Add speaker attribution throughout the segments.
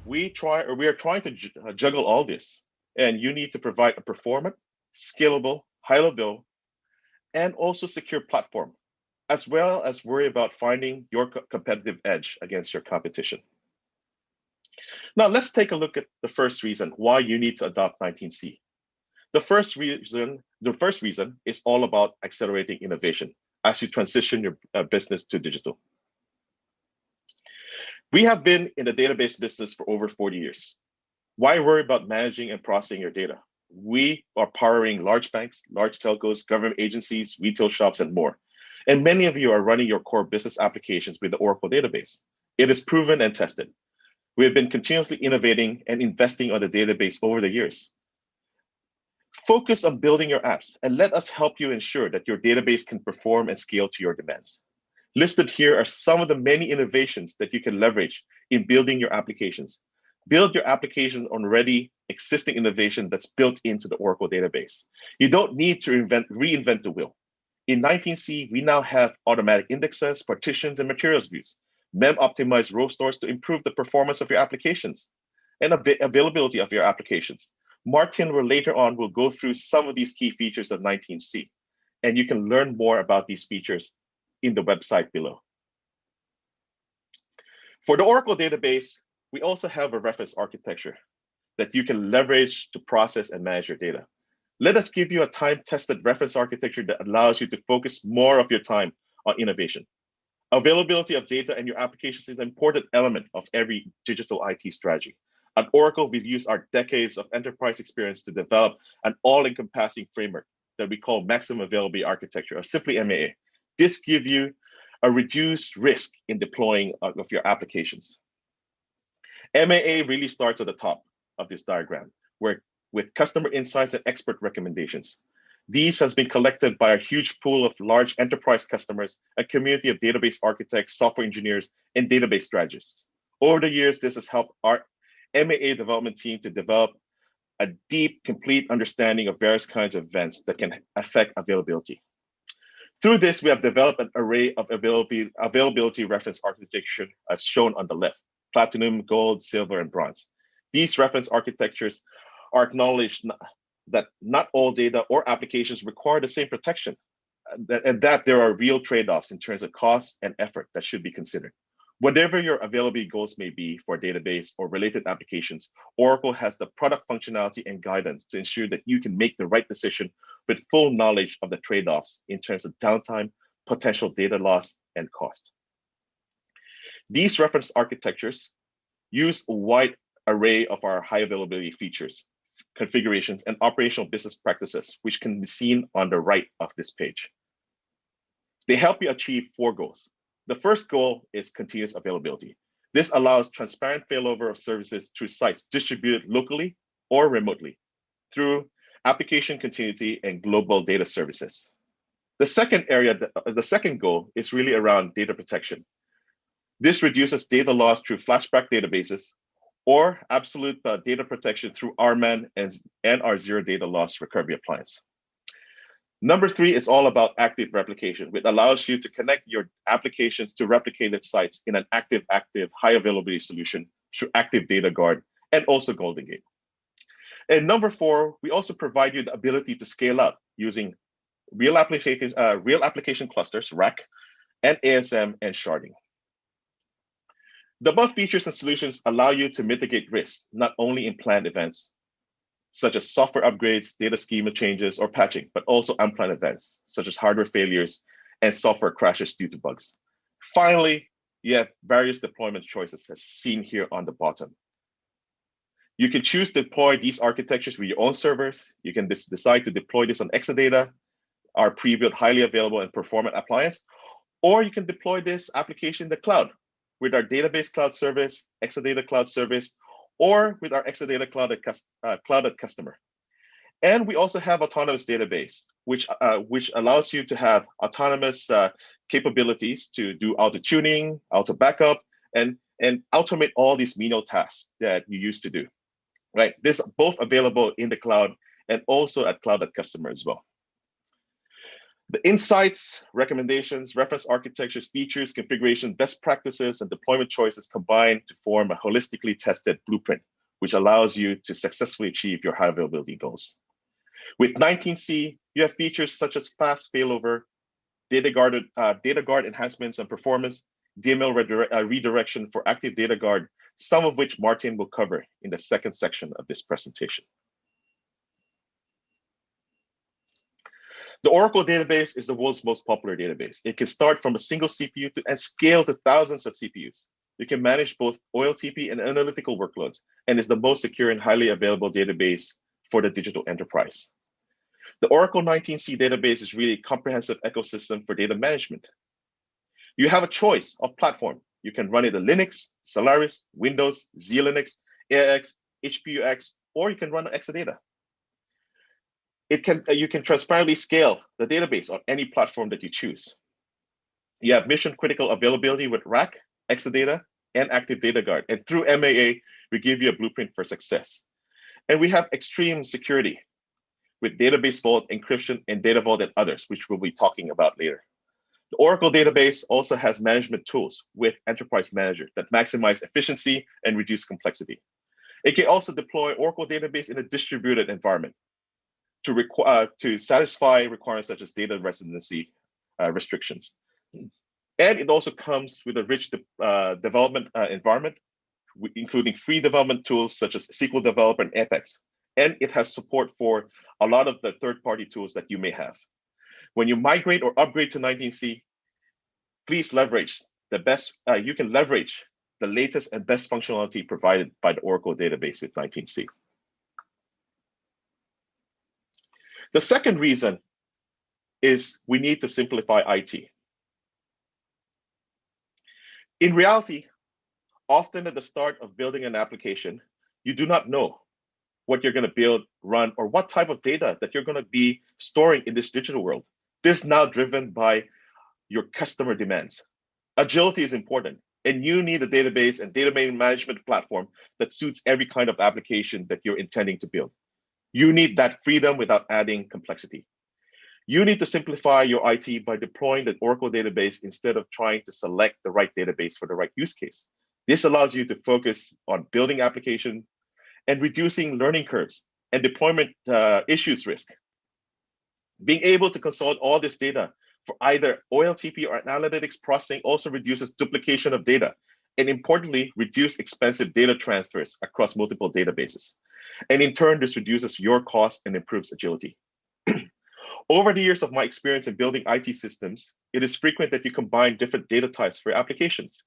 Speaker 1: we are trying to juggle all this, and you need to provide a performant, scalable, high level, and also secure platform, as well as worry about finding your competitive edge against your competition. Now, let's take a look at the first reason why you need to adopt 19C. The first reason is all about accelerating innovation as you transition your business to digital. We have been in the database business for over 40 years. Why worry about managing and processing your data? We are powering large banks, large telcos, government agencies, retail shops, and more. And many of you are running your core business applications with the Oracle database. It is proven and tested. We have been continuously innovating and investing on the database over the years. Focus on building your apps and let us help you ensure that your database can perform and scale to your demands. Listed here are some of the many innovations that you can leverage in building your applications. Build your application on already existing innovation that's built into the Oracle database. You don't need to reinvent the wheel. In 19C, we now have automatic indexes, partitions, and materials views, mem-optimized row stores to improve the performance of your applications and availability of your applications. Martin will later on will go through some of these key features of 19C, and you can learn more about these features in the website below. For the Oracle database, we also have a reference architecture that you can leverage to process and manage your data. Let us give you a time-tested reference architecture that allows you to focus more of your time on innovation. Availability of data and your applications is an important element of every digital IT strategy. At Oracle, we've used our decades of enterprise experience to develop an all-encompassing framework that we call Maximum Availability Architecture, or simply MAA. This gives you a reduced risk in deploying of your applications. MAA really starts at the top of this diagram, where with customer insights and expert recommendations. These has been collected by a huge pool of large enterprise customers, a community of database architects, software engineers, and database strategists. Over the years, this has helped our MAA development team to develop a deep, complete understanding of various kinds of events that can affect availability. Through this, we have developed an array of availability reference architecture as shown on the left: platinum, gold, silver, and bronze. These reference architectures are acknowledged that not all data or applications require the same protection, and that there are real trade-offs in terms of cost and effort that should be considered. Whatever your availability goals may be for a database or related applications, Oracle has the product functionality and guidance to ensure that you can make the right decision with full knowledge of the trade-offs in terms of downtime, potential data loss, and cost. These reference architectures use a wide array of our high availability features, configurations, and operational business practices, which can be seen on the right of this page. They help you achieve 4 goals. The first goal is continuous availability. This allows transparent failover of services through sites distributed locally or remotely through application continuity and global data services. The second goal is really around data protection. This reduces data loss through flashback databases or absolute data protection through RMAN and our zero data loss recovery appliance. Number 3 is all about active replication, which allows you to connect your applications to replicated sites in an active, high availability solution through Active Data Guard and also Golden Gate. And number 4, we also provide you the ability to scale up using real application clusters, RAC, and ASM and sharding. The above features and solutions allow you to mitigate risk, not only in planned events, such as software upgrades, data schema changes, or patching, but also unplanned events, such as hardware failures and software crashes due to bugs. Finally, you have various deployment choices as seen here on the bottom. You can choose to deploy these architectures with your own servers. You can decide to deploy this on Exadata, our pre-built, highly available and performant appliance, or you can deploy this application in the cloud with our database cloud service, Exadata cloud service, or with our Exadata cloud at customer. And we also have autonomous database, which allows you to have autonomous capabilities to do auto tuning, auto backup, and automate all these menial tasks that you used to do. Right? This is both available in the cloud and also at cloud at customer as well. The insights, recommendations, reference architectures, features, configuration, best practices, and deployment choices combine to form a holistically tested blueprint, which allows you to successfully achieve your high availability goals. With 19C, you have features such as fast failover, data guard enhancements and performance, DML redirection for active data guard, some of which Martin will cover in the second section of this presentation. The Oracle database is the world's most popular database. It can start from a single CPU and scale to thousands of CPUs. You can manage both OLTP and analytical workloads, and is the most secure and highly available database for the digital enterprise. The Oracle 19C database is really a comprehensive ecosystem for data management. You have a choice of platform. You can run it on Linux, Solaris, Windows, Z-Linux, AIX, HPUX, or you can run on Exadata. You can transparently scale the database on any platform that you choose. You have mission critical availability with RAC, Exadata, and Active Data Guard. And through MAA, we give you a blueprint for success. And we have extreme security with database vault, encryption, and data vault and others, which we'll be talking about later. The Oracle database also has management tools with Enterprise Manager that maximize efficiency and reduce complexity. It can also deploy Oracle database in a distributed environment to satisfy requirements such as data residency restrictions. And it also comes with a rich development environment, including free development tools such as SQL Developer and Apex. And it has support for a lot of the third-party tools that you may have. When you migrate or upgrade to 19C, please leverage the best, you can leverage the latest and best functionality provided by the Oracle database with 19C. The second reason is we need to simplify IT. In reality, often at the start of building an application, you do not know what you're going to build, run, or what type of data that you're going to be storing in this digital world. This is now driven by your customer demands. Agility is important, and you need a database and data management platform that suits every kind of application that you're intending to build. You need that freedom without adding complexity. You need to simplify your IT by deploying the Oracle database instead of trying to select the right database for the right use case. This allows you to focus on building application and reducing learning curves and deployment issues risk. Being able to consult all this data for either OLTP or analytics processing also reduces duplication of data, and importantly, reduce expensive data transfers across multiple databases. And in turn, this reduces your cost and improves agility. Over the years of my experience in building IT systems, it is frequent that you combine different data types for applications.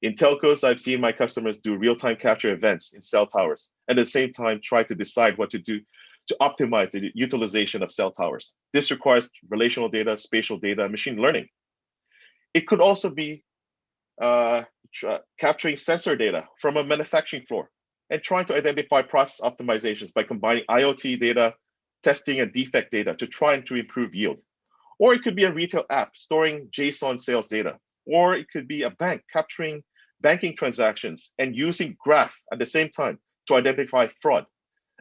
Speaker 1: In telcos, I've seen my customers do real-time capture events in cell towers, and at the same time, try to decide what to do to optimize the utilization of cell towers. This requires relational data, spatial data, and machine learning. It could also be capturing sensor data from a manufacturing floor and trying to identify process optimizations by combining IoT data, testing and defect data to try and to improve yield. Or it could be a retail app storing JSON sales data. Or it could be a bank capturing banking transactions and using graph at the same time to identify fraud.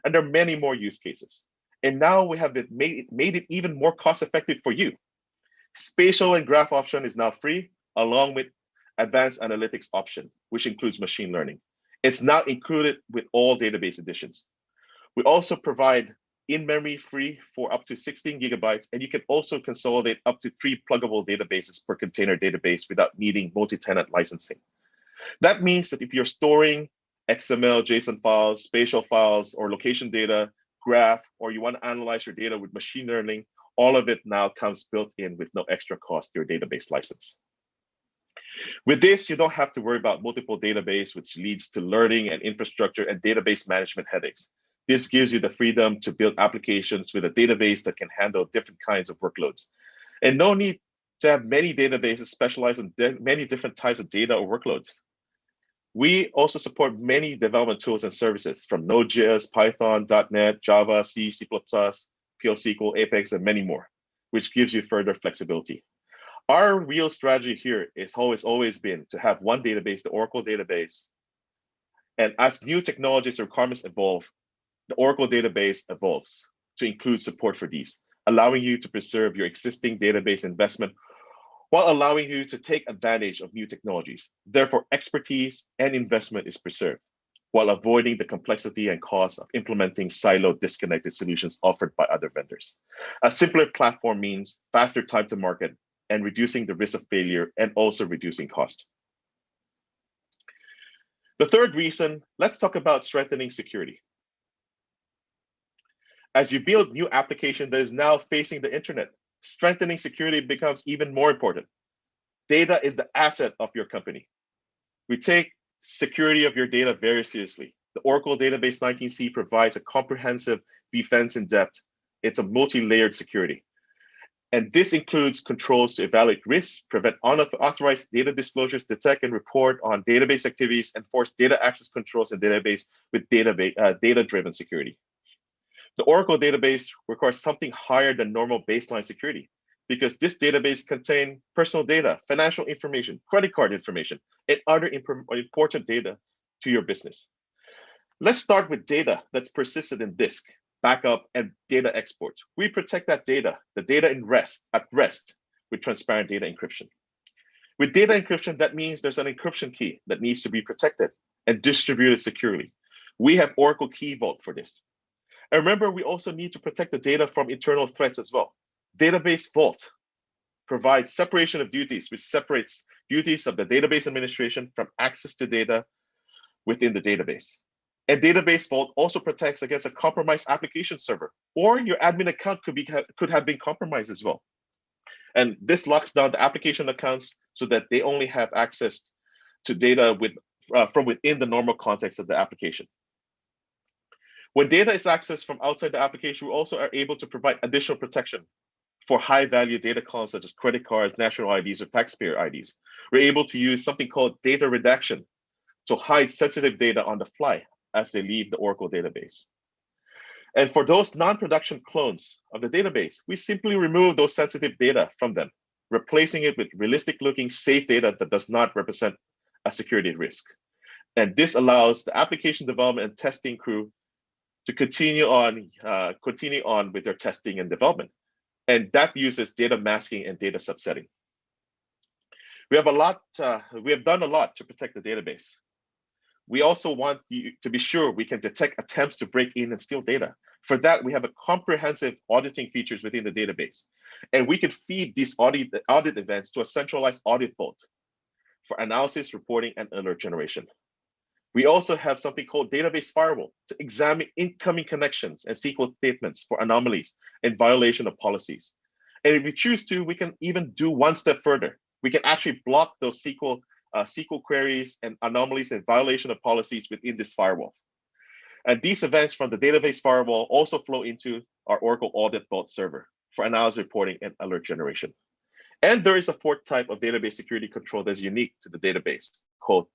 Speaker 1: And there are many more use cases. And now we have made it even more cost-effective for you. Spatial and graph option is now free, along with advanced analytics option, which includes machine learning. It's now included with all database editions. We also provide in-memory free for up to 16 gigabytes, and you can also consolidate up to 3 pluggable databases per container database without needing multi-tenant licensing. That means that if you're storing XML, JSON files, spatial files, or location data, graph, or you want to analyze your data with machine learning, all of it now comes built in with no extra cost to your database license. With this, you don't have to worry about multiple databases, which leads to learning and infrastructure and database management headaches. This gives you the freedom to build applications with a database that can handle different kinds of workloads. And no need to have many databases specialized in many different types of data or workloads. We also support many development tools and services from Node.js, Python, .NET, Java, C, C++, PL/SQL, Apex, and many more, which gives you further flexibility. Our real strategy here is always been to have one database, the Oracle database. And as new technologies and requirements evolve, the Oracle database evolves to include support for these, allowing you to preserve your existing database investment while allowing you to take advantage of new technologies. Therefore, expertise and investment is preserved, while avoiding the complexity and cost of implementing siloed, disconnected solutions offered by other vendors. A simpler platform means faster time to market and reducing the risk of failure and also reducing cost. The third reason, let's talk about strengthening security. As you build new application that is now facing the internet, strengthening security becomes even more important. Data is the asset of your company. We take security of your data very seriously. The Oracle Database 19c provides a comprehensive defense in depth. It's a multi-layered security. And this includes controls to evaluate risks, prevent unauthorized data disclosures, detect and report on database activities, and enforce data access controls in database with data-driven security. The Oracle database requires something higher than normal baseline security because this database contains personal data, financial information, credit card information, and other important data to your business. Let's start with data that's persisted in disk, backup, and data exports. We protect that data, the data at rest with transparent data encryption. With data encryption, that means there's an encryption key that needs to be protected and distributed securely. We have Oracle Key Vault for this. And remember, we also need to protect the data from internal threats as well. Database Vault provides separation of duties, which separates duties of the database administration from access to data within the database. And Database Vault also protects against a compromised application server, or your admin account could have been compromised as well. And this locks down the application accounts so that they only have access to data from within the normal context of the application. When data is accessed from outside the application, we also are able to provide additional protection for high-value data columns such as credit cards, national IDs, or taxpayer IDs. We're able to use something called data redaction to hide sensitive data on the fly as they leave the Oracle database. And for those non-production clones of the database, we simply remove those sensitive data from them, replacing it with realistic-looking safe data that does not represent a security risk. And this allows the application development and testing crew to continue on with their testing and development. And that uses data masking and data subsetting. We have done a lot to protect the database. We also want you to be sure we can detect attempts to break in and steal data. For that, we have a comprehensive auditing features within the database. And we can feed these audit events to a centralized audit vault for analysis, reporting, and alert generation. We also have something called database firewall to examine incoming connections and SQL statements for anomalies and violation of policies. And if we choose to, we can even do one step further. We can actually block those SQL queries and anomalies and violation of policies within this firewall. And these events from the database firewall also flow into our Oracle Audit Vault server for analysis, reporting, and alert generation. And there is a fourth type of database security control that's unique to the database called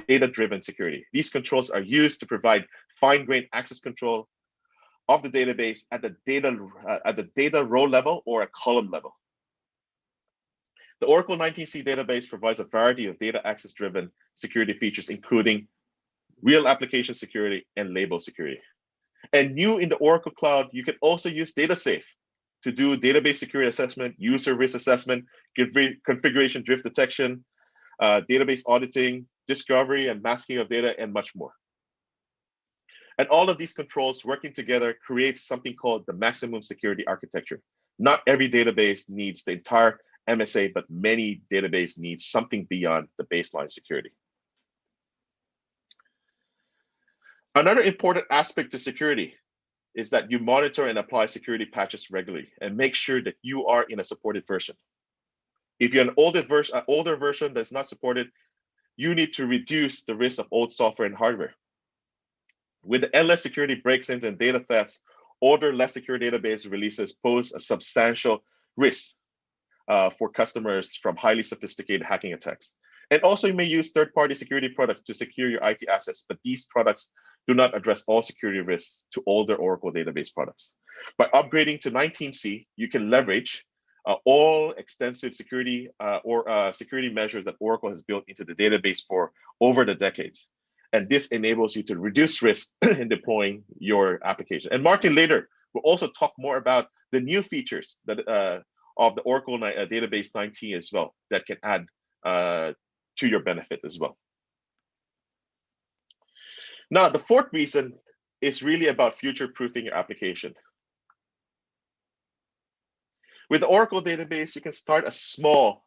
Speaker 1: data-driven security. These controls are used to provide fine-grained access control of the database at the data row level or a column level. The Oracle 19c database provides a variety of data access-driven security features, including real application security and label security. And new in the Oracle Cloud, you can also use DataSafe to do database security assessment, user risk assessment, configuration drift detection, database auditing, discovery and masking of data, and much more. And all of these controls working together creates something called the maximum security architecture. Not every database needs the entire MSA, but many databases need something beyond the baseline security. Another important aspect to security is that you monitor and apply security patches regularly and make sure that you are in a supported version. If you're an older version that's not supported, you need to reduce the risk of old software and hardware. With the endless security break-ins and data thefts, older, less secure database releases pose a substantial risk for customers from highly sophisticated hacking attacks. And also, you may use third-party security products to secure your IT assets, but these products do not address all security risks to older Oracle database products. By upgrading to 19c, you can leverage all extensive security security measures that Oracle has built into the database for over the decades. And this enables you to reduce risk in deploying your application. And Martin later will also talk more about the new features that of the Oracle Database 19 as well that can add to your benefit as well. Now, the fourth reason is really about future-proofing your application. With the Oracle database, you can start a small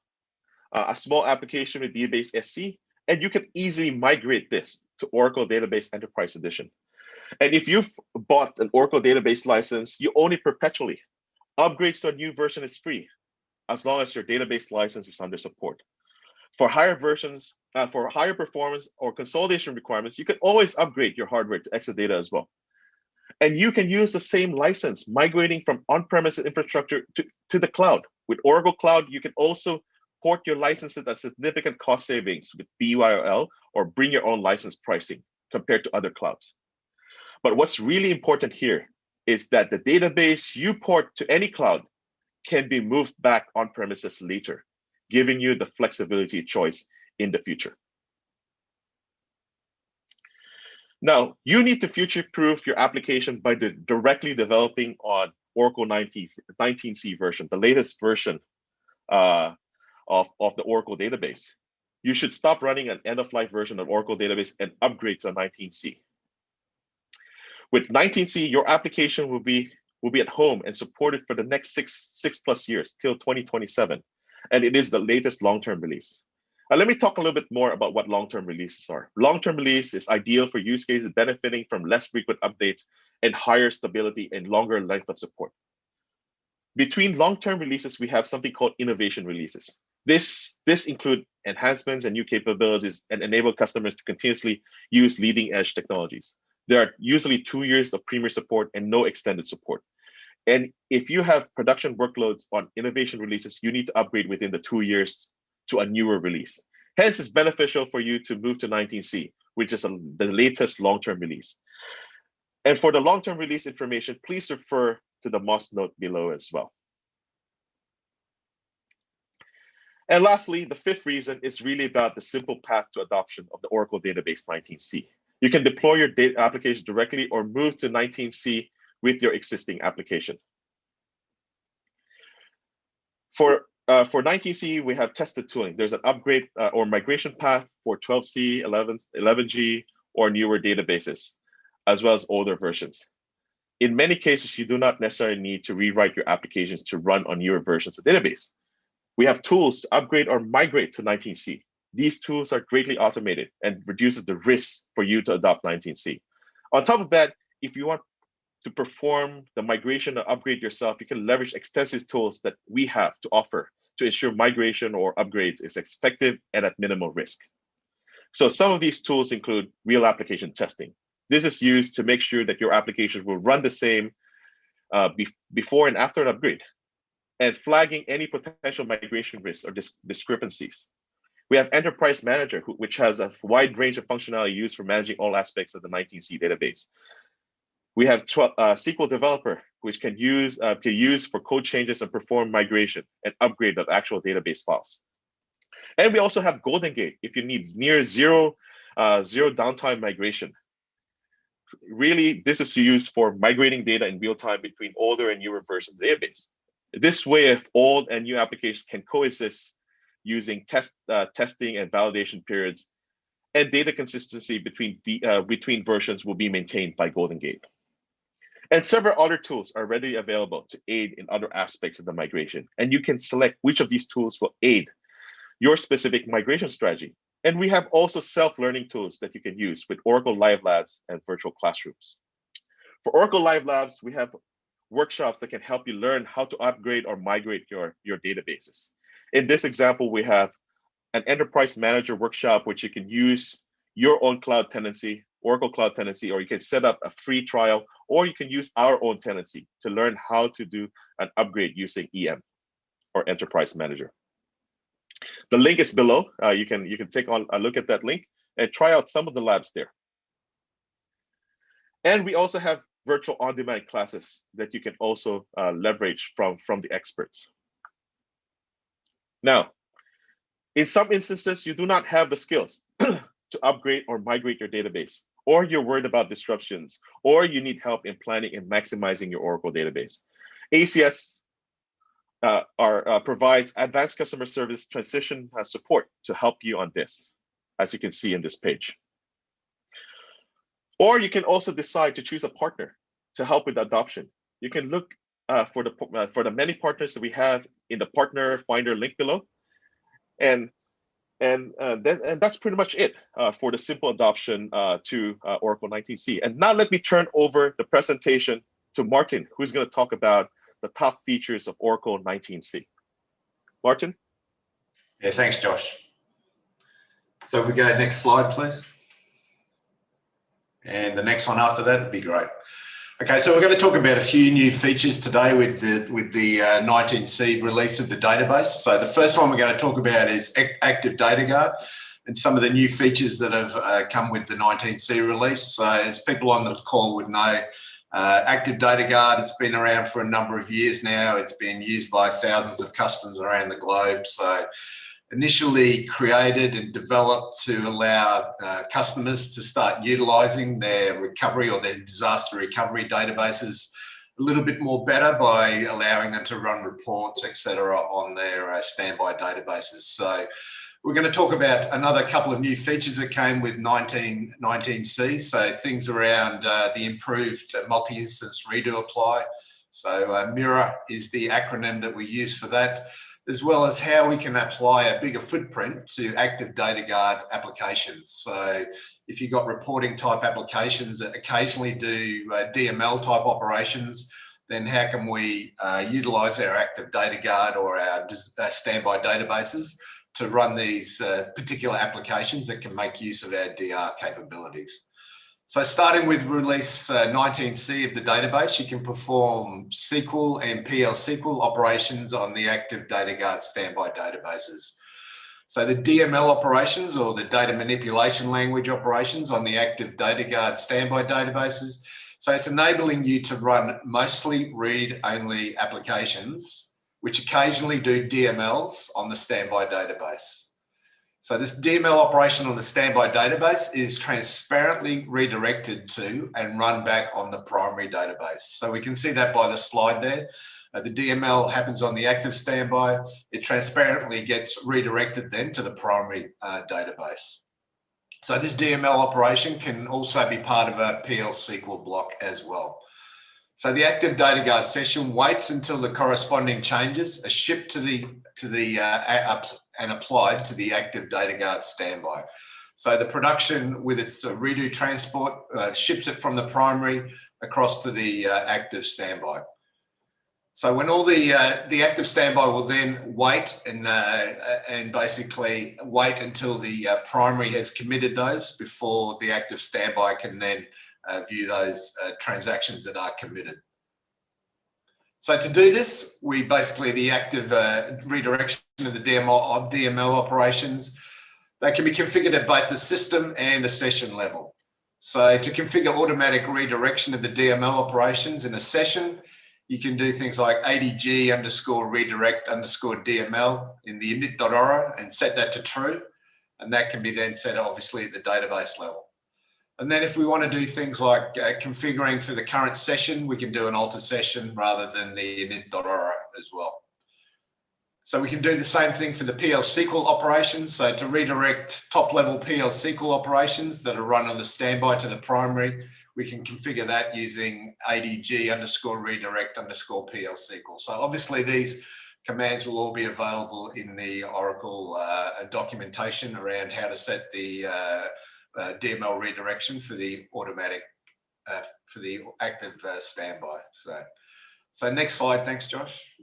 Speaker 1: application with Database SC, and you can easily migrate this to Oracle Database Enterprise Edition. And if you've bought an Oracle database license, you own it perpetually. Upgrades to a new version is free, as long as your database license is under support. For higher versions, for higher performance or consolidation requirements, you can always upgrade your hardware to Exadata as well. And you can use the same license, migrating from on-premise infrastructure to the cloud. With Oracle Cloud, you can also port your licenses at significant cost savings with BYOL or bring your own license pricing compared to other clouds. But what's really important here is that the database you port to any cloud can be moved back on premises later, giving you the flexibility choice in the future. Now, you need to future-proof your application by directly developing on Oracle 19c version, the latest version of the Oracle database. You should stop running an end-of-life version of Oracle database and upgrade to a 19c. With 19c, your application will be at home and supported for the next six plus years till 2027, and it is the latest long-term release. Let me talk a little bit more about what long-term releases are. Long-term release is ideal for use cases benefiting from less frequent updates and higher stability and longer length of support. Between long-term releases, we have something called innovation releases. This include enhancements and new capabilities and enable customers to continuously use leading-edge technologies. There are usually 2 years of premier support and no extended support. And if you have production workloads on innovation releases, you need to upgrade within the 2 years to a newer release. Hence, it's beneficial for you to move to 19c, which is the latest long-term release. And for the long-term release information, please refer to the MOS note below as well. And lastly, the fifth reason is really about the simple path to adoption of the Oracle Database 19c. You can deploy your data application directly or move to 19c with your existing application. For 19c, we have tested tooling. There's an upgrade or migration path for 12c, 11g, or newer databases, as well as older versions. In many cases, you do not necessarily need to rewrite your applications to run on newer versions of the database. We have tools to upgrade or migrate to 19c. These tools are greatly automated and reduces the risk for you to adopt 19c. On top of that, if you want to perform the migration or upgrade yourself, you can leverage extensive tools that we have to offer to ensure migration or upgrades is effective and at minimal risk. So some of these tools include real application testing. This is used to make sure that your application will run the same before and after an upgrade, and flagging any potential migration risks or discrepancies. We have Enterprise Manager, which has a wide range of functionality used for managing all aspects of the 19c database. We have SQL Developer, which can use for code changes and perform migration and upgrade of actual database files. And we also have Golden Gate if you need near zero downtime migration. Really, this is used for migrating data in real time between older and newer versions of the database. This way, if old and new applications can coexist using testing and validation periods, and data consistency between versions will be maintained by Golden Gate. And several other tools are readily available to aid in other aspects of the migration. And you can select which of these tools will aid your specific migration strategy. And we have also self-learning tools that you can use with Oracle Live Labs and virtual classrooms. For Oracle Live Labs, we have workshops that can help you learn how to upgrade or migrate your databases. In this example, we have an Enterprise Manager workshop, which you can use your own cloud tenancy, Oracle Cloud tenancy, or you can set up a free trial, or you can use our own tenancy to learn how to do an upgrade using EM or Enterprise Manager. The link is below. You can take a look at that link and try out some of the labs there. And we also have virtual on-demand classes that you can also leverage from the experts. Now, in some instances, you do not have the skills to upgrade or migrate your database, or you're worried about disruptions, or you need help in planning and maximizing your Oracle database. ACS provides advanced customer service transition support to help you on this, as you can see in this page. Or you can also decide to choose a partner to help with adoption. You can look for the many partners that we have in the partner finder link below, and that's pretty much it for the simple adoption to Oracle 19c. And now let me turn over the presentation to Martin, who's going to talk about the top features of Oracle 19c. Martin?
Speaker 2: Yeah, thanks, Josh. So if we go next slide, please. And the next one after that would be great. Okay, so we're going to talk about a few new features today with the 19c release of the database. So the first one we're going to talk about is Active Data Guard and some of the new features that have come with the 19c release. So as people on the call would know, Active Data Guard, it's been around for a number of years now. It's been used by thousands of customers around the globe. So initially created and developed to allow customers to start utilizing their recovery or their disaster recovery databases a little bit more better by allowing them to run reports, etc., on their standby databases. So we're going to talk about another couple of new features that came with 19c. So things around the improved multi-instance redo apply. So MIRA is the acronym that we use for that, as well as how we can apply a bigger footprint to Active Data Guard applications. So if you've got reporting type applications that occasionally do DML type operations, then how can we utilize our Active Data Guard or our standby databases to run these particular applications that can make use of our DR capabilities. So starting with release 19c of the database, you can perform SQL and PL SQL operations on the Active Data Guard standby databases. So the DML operations, or the data manipulation language operations, on the Active Data Guard standby databases. So it's enabling you to run mostly read-only applications, which occasionally do DMLs on the standby database. So this DML operation on the standby database is transparently redirected to and run back on the primary database. So we can see that by the slide there. The DML happens on the active standby. It transparently gets redirected then to the primary database. So this DML operation can also be part of a PL SQL block as well. So the Active Data Guard session waits until the corresponding changes are shipped and applied to the Active Data Guard standby. So the production with its redo transport ships it from the primary across to the active standby. So when all the active standby will then wait and basically wait until the primary has committed those before the active standby can then view those transactions that are committed. So to do this, we basically, the active redirection of the DML operations, they can be configured at both the system and the session level. So to configure automatic redirection of the DML operations in a session, you can do things like adg_redirect_DML in the init.aura and set that to true. And that can be then set obviously at the database level. And then if we want to do things like configuring for the current session, we can do an alter session rather than the init.aura as well. So we can do the same thing for the PL SQL operations. So to redirect top level PL SQL operations that are run on the standby to the primary, we can configure that using adg_redirect_PL SQL. So obviously these commands will all be available in the Oracle documentation around how to set the DML redirection for the automatic, for the active standby. So next slide, thanks Josh.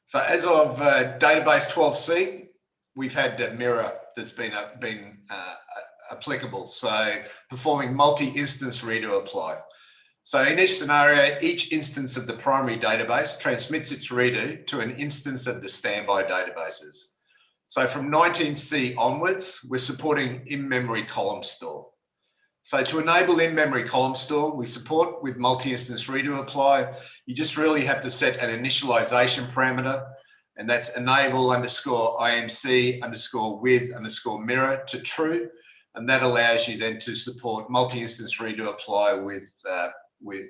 Speaker 2: So as of database 12c, we've had MIRA that's been applicable. So performing multi-instance redo apply. So in each scenario, each instance of the primary database transmits its redo to an instance of the standby databases. So from 19c onwards, we're supporting in-memory column store. So to enable in-memory column store, we support with multi-instance redo apply. You just really have to set an initialization parameter, and that's enable_imc_with_MIRA to true. And that allows you then to support multi-instance redo apply with with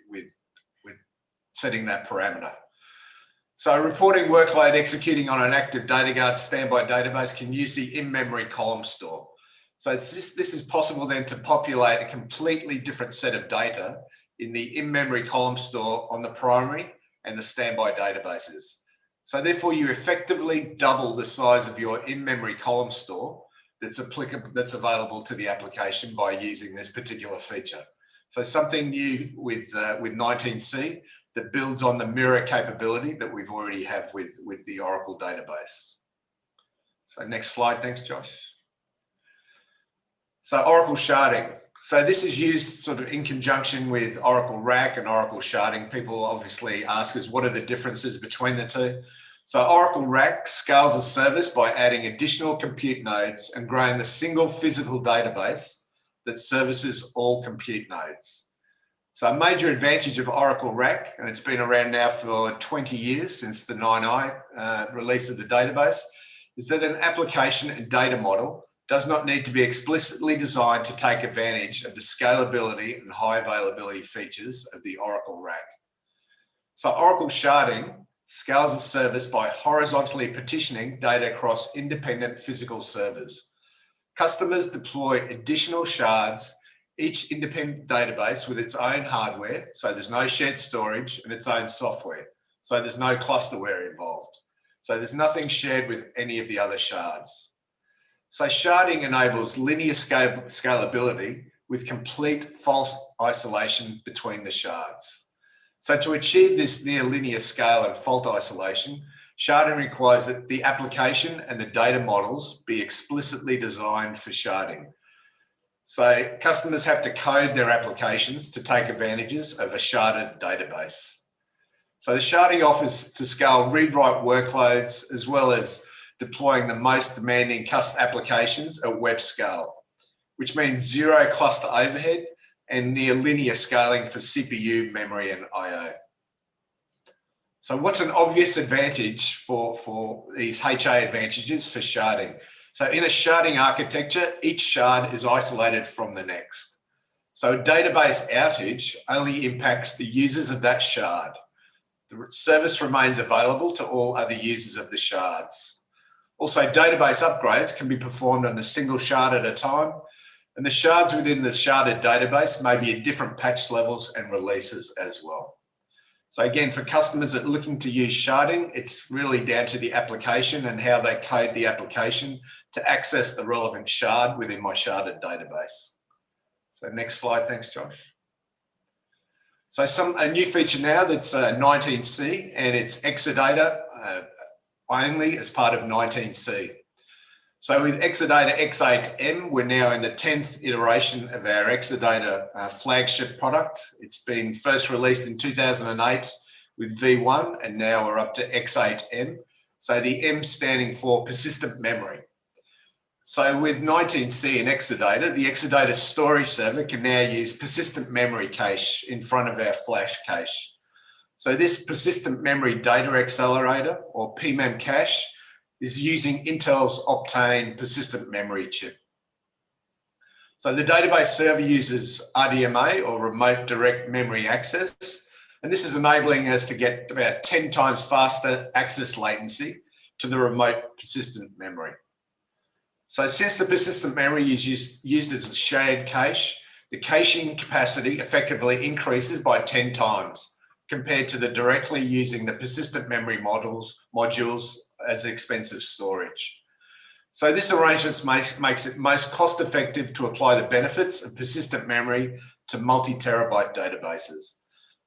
Speaker 2: setting that parameter. So a reporting workload executing on an active DataGuard standby database can use the in-memory column store. So this is possible then to populate a completely different set of data in the in-memory column store on the primary and the standby databases. So therefore you effectively double the size of your in-memory column store that's available to the application by using this particular feature. So something new with 19C that builds on the mirror capability that we've already have with the Oracle database. So next slide, thanks Josh. So Oracle Sharding. So this is used sort of in conjunction with Oracle RAC and Oracle Sharding. People obviously ask us, what are the differences between the two? So Oracle RAC scales a service by adding additional compute nodes and growing the single physical database that services all compute nodes. So a major advantage of Oracle RAC, and it's been around now for 20 years since the 9i release of the database, is that an application and data model does not need to be explicitly designed to take advantage of the scalability and high availability features of the Oracle RAC. So Oracle Sharding scales a service by horizontally partitioning data across independent physical servers. Customers deploy additional shards, each independent database with its own hardware, so there's no shared storage, and its own software, so there's no clusterware involved. So there's nothing shared with any of the other shards. So sharding enables linear scalability with complete fault isolation between the shards. So to achieve this near linear scale and fault isolation, sharding requires that the application and the data models be explicitly designed for sharding. So customers have to code their applications to take advantages of a sharded database. So the sharding offers to scale read-write workloads as well as deploying the most demanding custom applications at web scale, which means zero cluster overhead and near linear scaling for CPU, memory, and I/O. So what's an obvious advantage for these HA advantages for sharding? So in a sharding architecture, each shard is isolated from the next. So a database outage only impacts the users of that shard. The service remains available to all other users of the shards. Also, database upgrades can be performed on a single shard at a time, and the shards within the sharded database may be at different patch levels and releases as well. So again, for customers that are looking to use sharding, it's really down to the application and how they code the application to access the relevant shard within my sharded database. So next slide, thanks Josh. So a new feature now that's 19C, and it's Exadata only as part of 19C. So with Exadata X8M, we're now in the 10th iteration of our Exadata flagship product. It's been first released in 2008 with V1, and now we're up to X8M. So the M standing for persistent memory. So with 19C and Exadata, the Exadata storage server can now use persistent memory cache in front of our flash cache. So this Persistent Memory Data Accelerator, or PMEM cache, is using Intel's Optane persistent memory chip. So the database server uses RDMA, or remote direct memory access, and this is enabling us to get about 10 times faster access latency to the remote persistent memory. So since the persistent memory is used as a shared cache, the caching capacity effectively increases by 10 times compared to the directly using the persistent memory modules as expensive storage. So this arrangement makes it most cost effective to apply the benefits of persistent memory to multi-terabyte databases.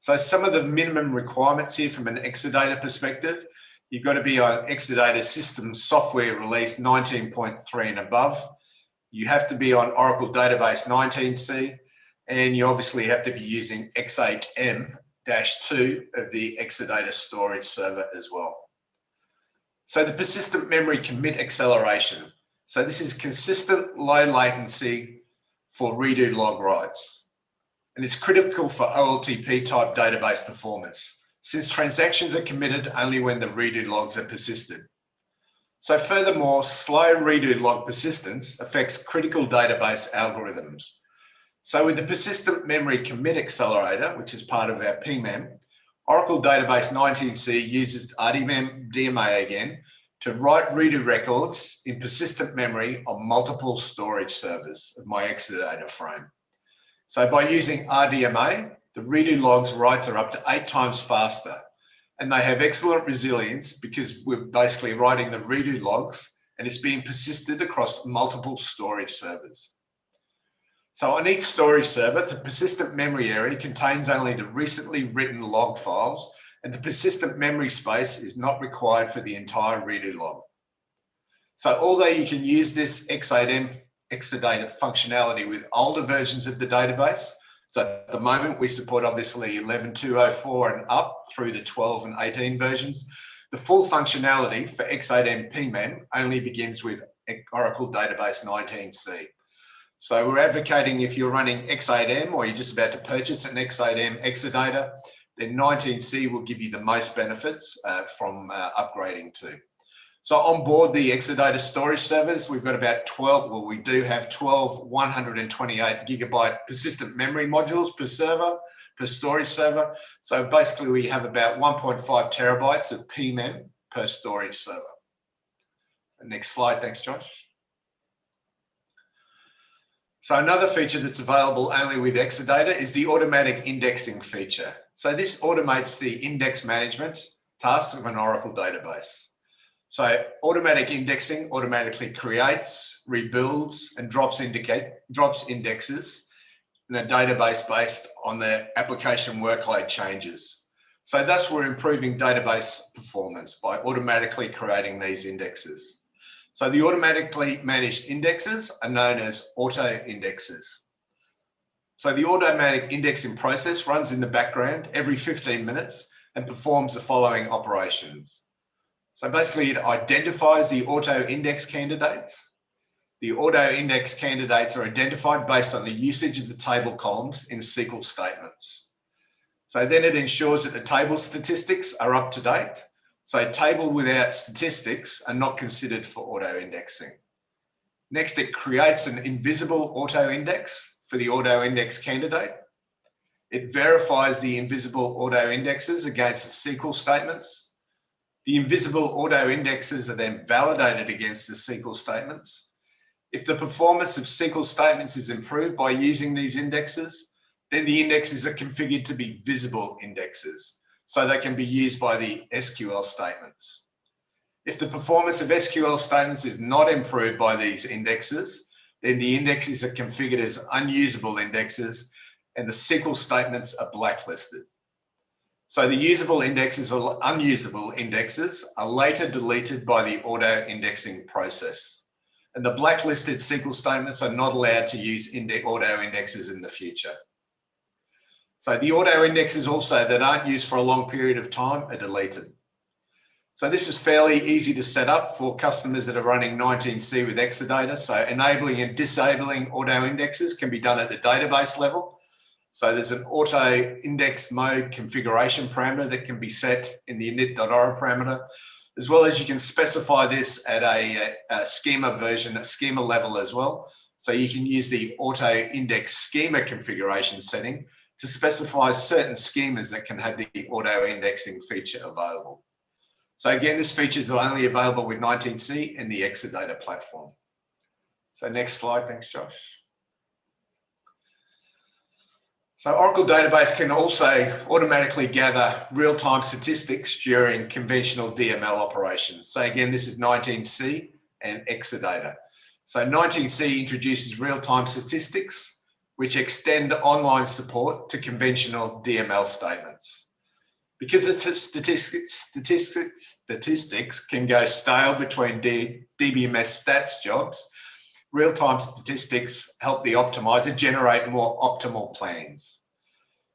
Speaker 2: So some of the minimum requirements here from an Exadata perspective, you've got to be on Exadata System Software Release 19.3 and above. You have to be on Oracle Database 19C, and you obviously have to be using X8M-2 of the Exadata storage server as well. So the persistent memory commit acceleration. So this is consistent low latency for redo log writes. And it's critical for OLTP type database performance, since transactions are committed only when the redo logs are persisted. So furthermore, slow redo log persistence affects critical database algorithms. So with the Persistent Memory Commit Accelerator, which is part of our PMEM, Oracle Database 19c uses RDMM DMA again to write redo records in persistent memory on multiple storage servers of my Exadata frame. So by using RDMA, the redo logs writes are up to 8 times faster, and they have excellent resilience because we're basically writing the redo logs and it's being persisted across multiple storage servers. So on each storage server, the persistent memory area contains only the recently written log files, and the persistent memory space is not required for the entire redo log. So although you can use this X8M Exadata functionality with older versions of the database, so at the moment we support obviously 11.204 and up through the 12 and 18 versions, the full functionality for X8M PMEM only begins with Oracle Database 19c. So we're advocating if you're running X8M or you're just about to purchase an X8M Exadata, then 19c will give you the most benefits from upgrading to. So on board the Exadata storage servers, we've got about 12, well, we do have 12 128 gigabyte persistent memory modules per server, per storage server. So basically we have about 1.5 terabytes of PMEM per storage server. Next slide, thanks Josh. So another feature that's available only with Exadata is the automatic indexing feature. So this automates the index management tasks of an Oracle database. So automatic indexing automatically creates, rebuilds, and drops indexes in a database based on the application workload changes. So thus we're improving database performance by automatically creating these indexes. So the automatically managed indexes are known as auto indexes. So the automatic indexing process runs in the background every 15 minutes and performs the following operations. So basically it identifies the auto index candidates. The auto index candidates are identified based on the usage of the table columns in SQL statements. So then it ensures that the table statistics are up to date. So table without statistics are not considered for auto indexing. Next, it creates an invisible auto index for the auto index candidate. It verifies the invisible auto indexes against the SQL statements. The invisible auto indexes are then validated against the SQL statements. If the performance of SQL statements is improved by using these indexes, then the indexes are configured to be visible indexes, so they can be used by the SQL statements. If the performance of SQL statements is not improved by these indexes, then the indexes are configured as unusable indexes and the SQL statements are blacklisted. So the usable indexes or unusable indexes are later deleted by the auto indexing process. And the blacklisted SQL statements are not allowed to use auto indexes in the future. So the auto indexes also that aren't used for a long period of time are deleted. So this is fairly easy to set up for customers that are running 19c with Exadata. So enabling and disabling auto indexes can be done at the database level. So there's an auto index mode configuration parameter that can be set in the init.ora parameter, as well as you can specify this at a schema version, a schema level as well. So you can use the auto index schema configuration setting to specify certain schemas that can have the auto indexing feature available. So again, this feature is only available with 19c and the Exadata platform. So next slide, thanks Josh. So Oracle Database can also automatically gather real-time statistics during conventional DML operations. So again, this is 19c and Exadata. So 19c introduces real-time statistics, which extend online support to conventional DML statements. Because the statistics can go stale between DBMS stats jobs, real-time statistics help the optimizer generate more optimal plans.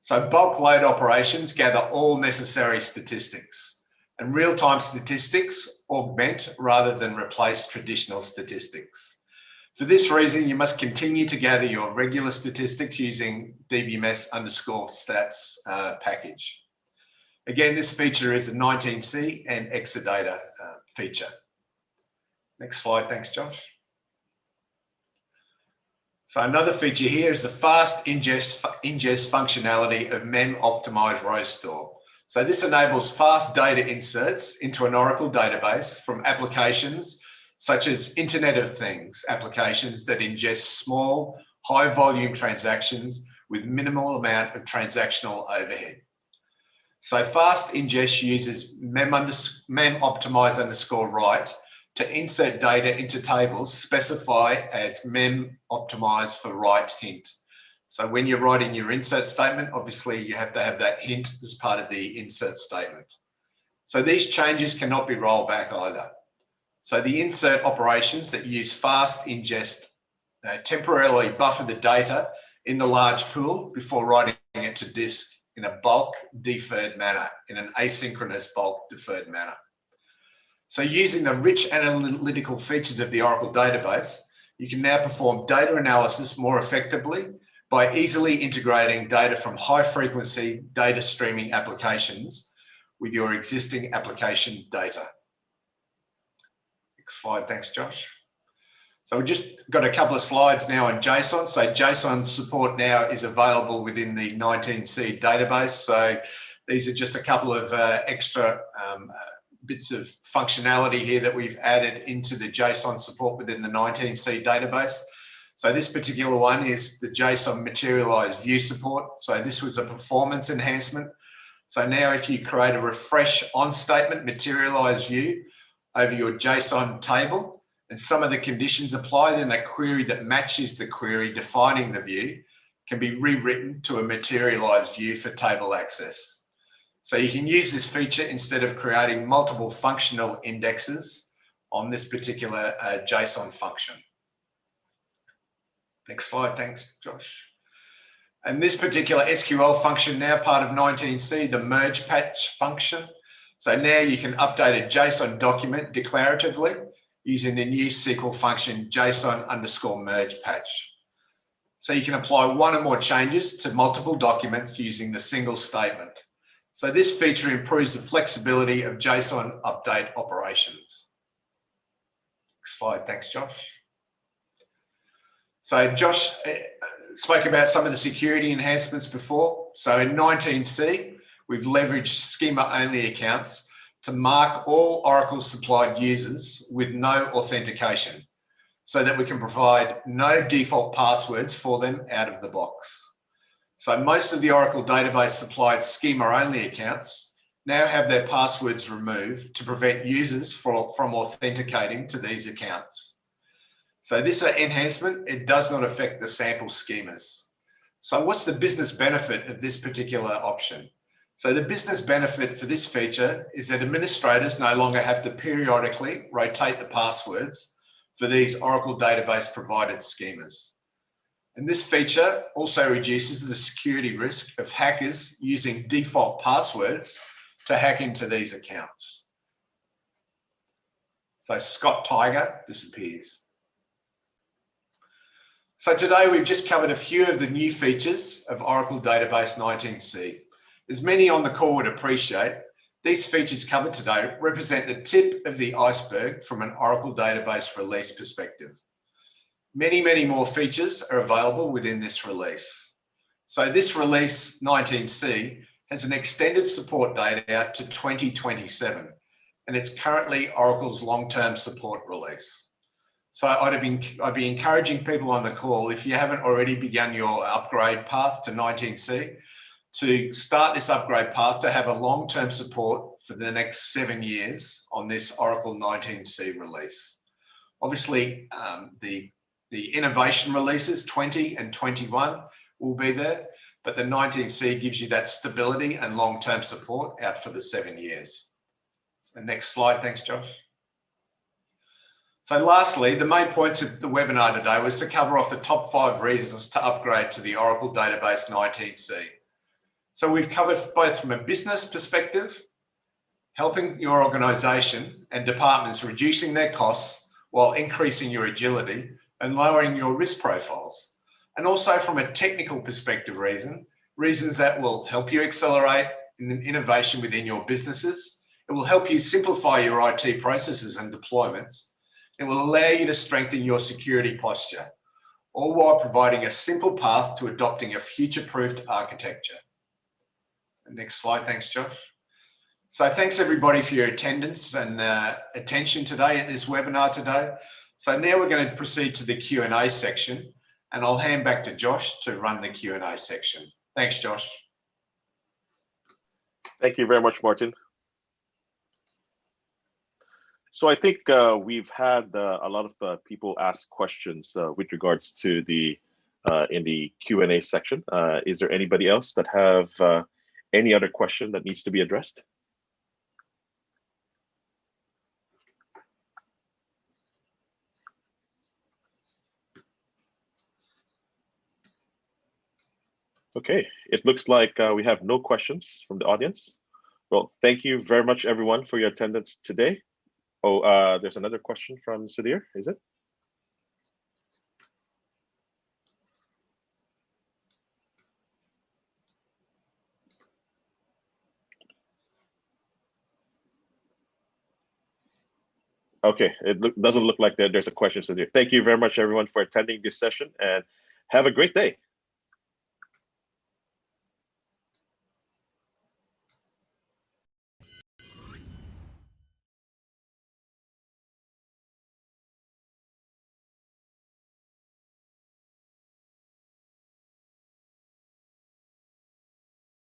Speaker 2: So bulk load operations gather all necessary statistics, and real-time statistics augment rather than replace traditional statistics. For this reason, you must continue to gather your regular statistics using DBMS_stats package. Again, this feature is a 19c and Exadata feature. Next slide, thanks Josh. So another feature here is the fast ingest functionality of Mem Optimized Row Store. So this enables fast data inserts into an Oracle database from applications such as Internet of Things applications that ingest small, high volume transactions with minimal amount of transactional overhead. So fast ingest uses mem optimize underscore write to insert data into tables specify as mem optimize for write hint. So when you're writing your insert statement, obviously you have to have that hint as part of the insert statement. So these changes cannot be rolled back either. So the insert operations that use fast ingest temporarily buffer the data in the large pool before writing it to disk in a bulk deferred manner, in an asynchronous bulk deferred manner. So using the rich analytical features of the Oracle database, you can now perform data analysis more effectively by easily integrating data from high frequency data streaming applications with your existing application data. Next slide, thanks Josh. So we've just got a couple of slides now on JSON. So JSON support now is available within the 19C database. So these are just a couple of extra bits of functionality here that we've added into the JSON support within the 19C database. So this particular one is the JSON materialized view support. So this was a performance enhancement. So now if you create a refresh on statement materialized view over your JSON table, and some of the conditions apply, then that query that matches the query defining the view can be rewritten to a materialized view for table access. So you can use this feature instead of creating multiple functional indexes on this particular JSON function. Next slide, thanks, Josh. And this particular SQL function now part of 19C, the merge patch function. So now you can update a JSON document declaratively using the new SQL function JSON underscore merge patch. So you can apply one or more changes to multiple documents using the single statement. So this feature improves the flexibility of JSON update operations. Next slide, thanks Josh. So Josh spoke about some of the security enhancements before. So in 19C, we've leveraged schema-only accounts to mark all Oracle supplied users with no authentication so that we can provide no default passwords for them out of the box. So most of the Oracle database supplied schema-only accounts now have their passwords removed to prevent users from authenticating to these accounts. So this enhancement, it does not affect the sample schemas. So what's the business benefit of this particular option? So the business benefit for this feature is that administrators no longer have to periodically rotate the passwords for these Oracle database provided schemas. And this feature also reduces the security risk of hackers using default passwords to hack into these accounts. So Scott Tiger disappears. So today we've just covered a few of the new features of Oracle Database 19C. As many on the call would appreciate, these features covered today represent the tip of the iceberg from an Oracle database release perspective. Many, many more features are available within this release. So this release 19C has an extended support date out to 2027, and it's currently Oracle's long-term support release. So I'd be encouraging people on the call, if you haven't already begun your upgrade path to 19C, to start this upgrade path to have a long-term support for the next 7 years on this Oracle 19C release. Obviously, the innovation releases 20 and 21 will be there, but the 19C gives you that stability and long-term support out for the 7 years. So next slide, thanks Josh. So lastly, the main points of the webinar today was to cover off the top 5 reasons to upgrade to the Oracle Database 19C. So we've covered both from a business perspective, helping your organisation and departments reducing their costs while increasing your agility and lowering your risk profiles. And also from a technical perspective reasons that will help you accelerate innovation within your businesses. It will help you simplify your IT processes and deployments. It will allow you to strengthen your security posture, all while providing a simple path to adopting a future-proofed architecture. Next slide, thanks, Josh. So thanks everybody for your attendance and attention today at this webinar today. So now we're going to proceed to the Q&A section, and I'll hand back to Josh to run the Q&A section. Thanks, Josh.
Speaker 1: Thank you very much, Martin. So I think we've had a lot of people ask questions with regards to the in the Q&A section. Is there anybody else that have any other question that needs to be addressed? Okay, it looks like we have no questions from the audience. Well, thank you very much, everyone, for your attendance today. Oh, there's another question from Sudhir, is it? Okay, it doesn't look like there's a question, Sudhir. Thank you very much, everyone, for attending this session, and have a great day.